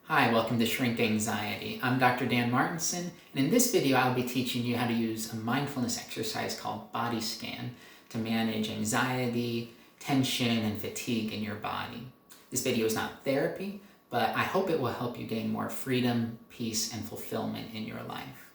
Hi, welcome to Shrink Anxiety. I'm Dr. Dan Martinson, and in this video I'll be teaching you how to use a mindfulness exercise called body scan to manage anxiety, tension, and fatigue in your body. This video is not therapy, but I hope it will help you gain more freedom, peace, and fulfillment in your life.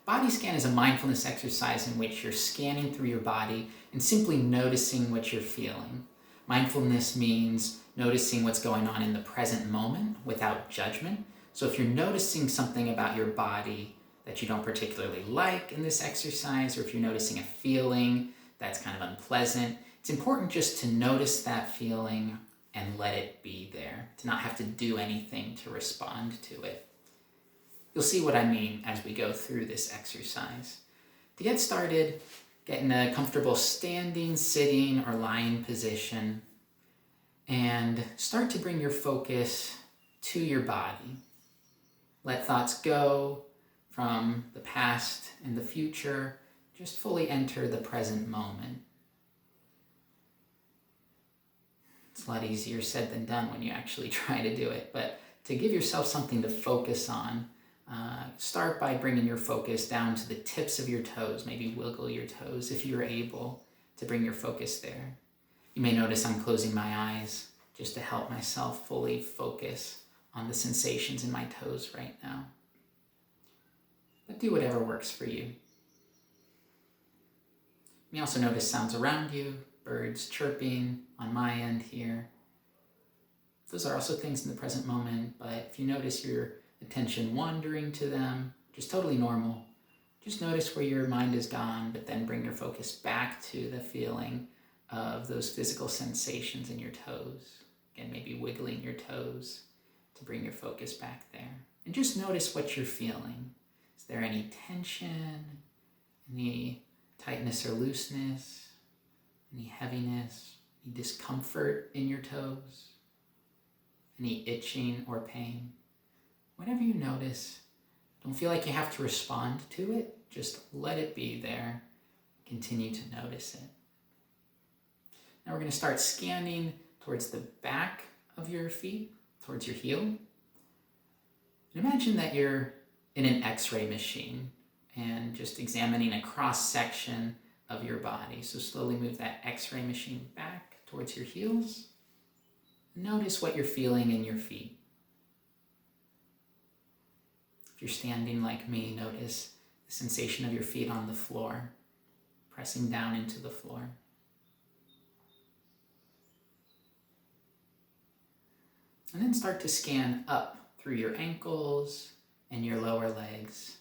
Body scan is a mindfulness exercise in which you're scanning through your body and simply noticing what you're feeling. Mindfulness means noticing what's going on in the present moment without judgment. So if you're noticing something about your body that you don't particularly like in this exercise, or if you're noticing a feeling that's kind of unpleasant, it's important just to notice that feeling and let it be there, to not have to do anything to respond to it. You'll see what I mean as we go through this exercise. To get started, get in a comfortable standing, sitting, or lying position and start to bring your focus to your body. Let thoughts go from the past and the future. Just fully enter the present moment. It's a lot easier said than done when you actually try to do it, but to give yourself something to focus on, start by bringing your focus down to the tips of your toes. Maybe wiggle your toes if you're able to bring your focus there. You may notice I'm closing my eyes just to help myself fully focus on the sensations in my toes right now. But do whatever works for you. You may also notice sounds around you, birds chirping on my end here. Those are also things in the present moment, but if you notice your attention wandering to them, which is totally normal, just notice where your mind is gone, but then bring your focus back to the feeling of those physical sensations in your toes. Again, maybe wiggling your toes to bring your focus back there. And just notice what you're feeling. Is there any tension, any tightness or looseness, any heaviness, any discomfort in your toes, any itching or pain? Whatever you notice, don't feel like you have to respond to it. Just let it be there. Continue to notice it. Now we're going to start scanning towards the back of your feet, towards your heel. And imagine that you're in an X-ray machine and just examining a cross-section of your body. So slowly move that X-ray machine back towards your heels. Notice what you're feeling in your feet. If you're standing like me, notice the sensation of your feet on the floor, pressing down into the floor. And then start to scan up through your ankles and your lower legs,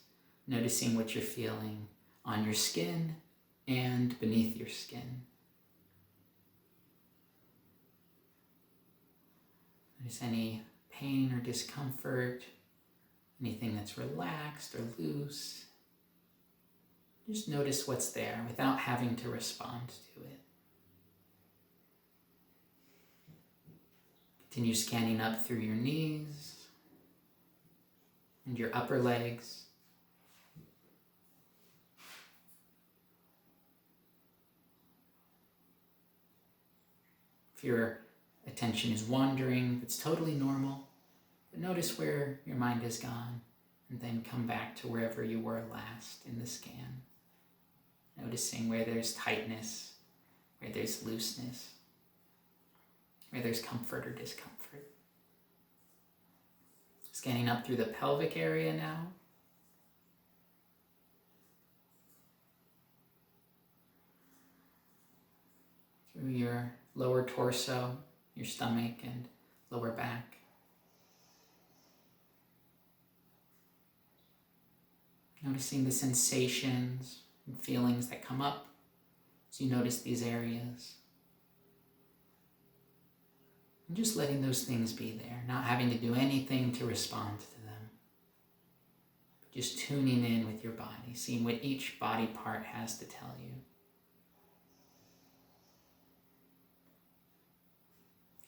noticing what you're feeling on your skin and beneath your skin. Notice any pain or discomfort, anything that's relaxed or loose. Just notice what's there without having to respond to it. Continue scanning up through your knees and your upper legs. If your attention is wandering, it's totally normal. But notice where your mind has gone and then come back to wherever you were last in the scan. Noticing where there's tightness, where there's looseness, where there's comfort or discomfort. Scanning up through the pelvic area now. Through your lower torso, your stomach and lower back. Noticing the sensations and feelings that come up as you notice these areas. And just letting those things be there, not having to do anything to respond to them. Just tuning in with your body, seeing what each body part has to tell you.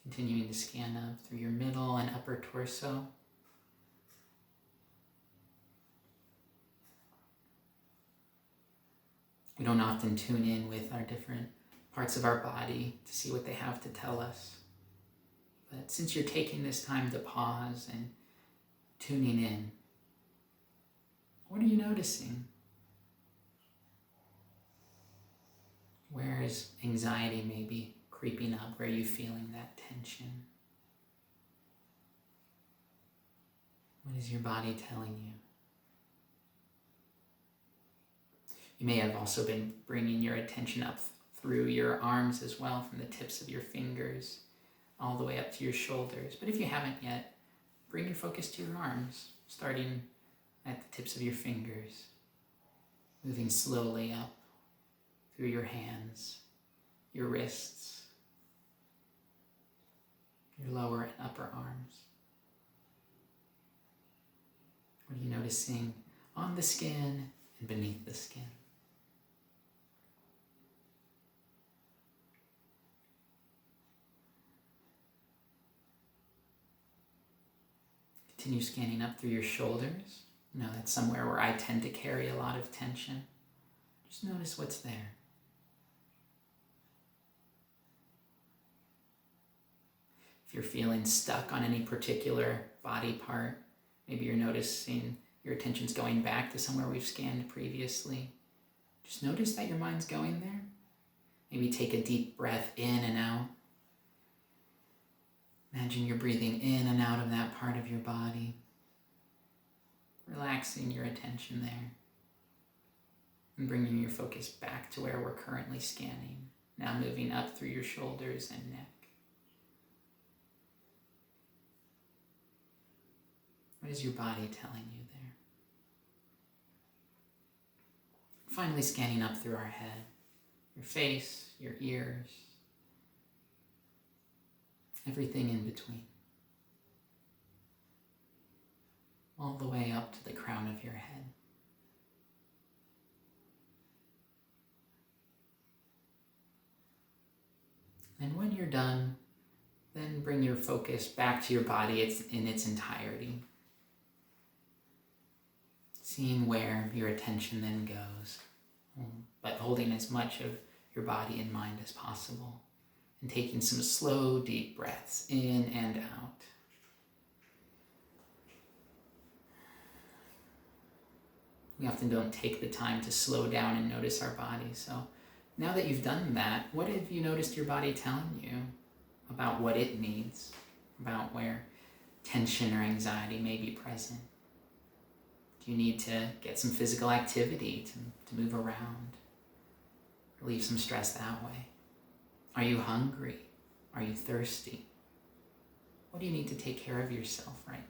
Continuing to scan up through your middle and upper torso. We don't often tune in with our different parts of our body to see what they have to tell us. But since you're taking this time to pause and tuning in, what are you noticing? Where is anxiety maybe creeping up? Where are you feeling that tension? What is your body telling you? You may have also been bringing your attention up through your arms as well, from the tips of your fingers all the way up to your shoulders. But if you haven't yet, bring your focus to your arms, starting at the tips of your fingers, moving slowly up through your hands, your wrists, your lower and upper arms. What are you noticing on the skin and beneath the skin? Continue scanning up through your shoulders. You know, that's somewhere where I tend to carry a lot of tension. Just notice what's there. If you're feeling stuck on any particular body part, maybe you're noticing your attention's going back to somewhere we've scanned previously. Just notice that your mind's going there. Maybe take a deep breath in and out. Imagine you're breathing in and out of that part of your body, relaxing your attention there, and bringing your focus back to where we're currently scanning, now moving up through your shoulders and neck. What is your body telling you there? Finally, scanning up through our head, your face, your ears, everything in between. All the way up to the crown of your head. And when you're done, then bring your focus back to your body in its entirety. Seeing where your attention then goes, but holding as much of your body and mind as possible. And taking some slow, deep breaths in and out. We often don't take the time to slow down and notice our body. So now that you've done that, what have you noticed your body telling you about what it needs, about where tension or anxiety may be present? Do you need to get some physical activity to move around, relieve some stress that way? Are you hungry? Are you thirsty? What do you need to take care of yourself right now?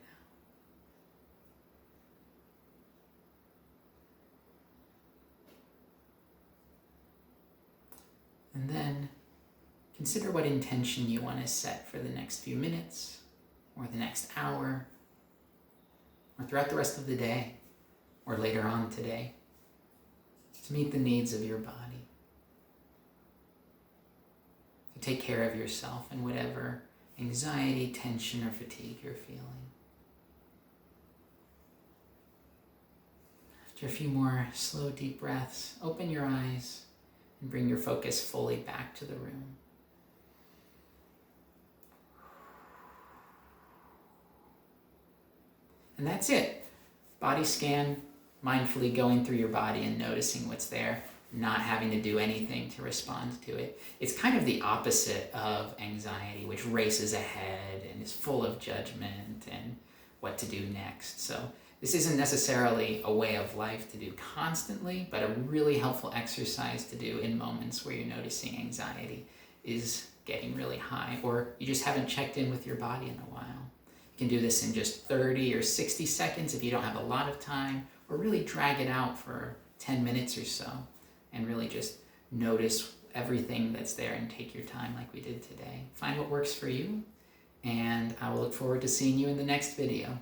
And then consider what intention you want to set for the next few minutes, or the next hour, or throughout the rest of the day, or later on today, to meet the needs of your body. Take care of yourself and whatever anxiety, tension, or fatigue you're feeling. After a few more slow, deep breaths, open your eyes and bring your focus fully back to the room. And that's it. Body scan, mindfully going through your body and noticing what's there, not having to do anything to respond to it. It's kind of the opposite of anxiety, which races ahead and is full of judgment and what to do next. So this isn't necessarily a way of life to do constantly, but a really helpful exercise to do in moments where you're noticing anxiety is getting really high, or you just haven't checked in with your body in a while. You can do this in just 30 or 60 seconds if you don't have a lot of time, or really drag it out for 10 minutes or so. And really just notice everything that's there and take your time like we did today. Find what works for you, and I will look forward to seeing you in the next video.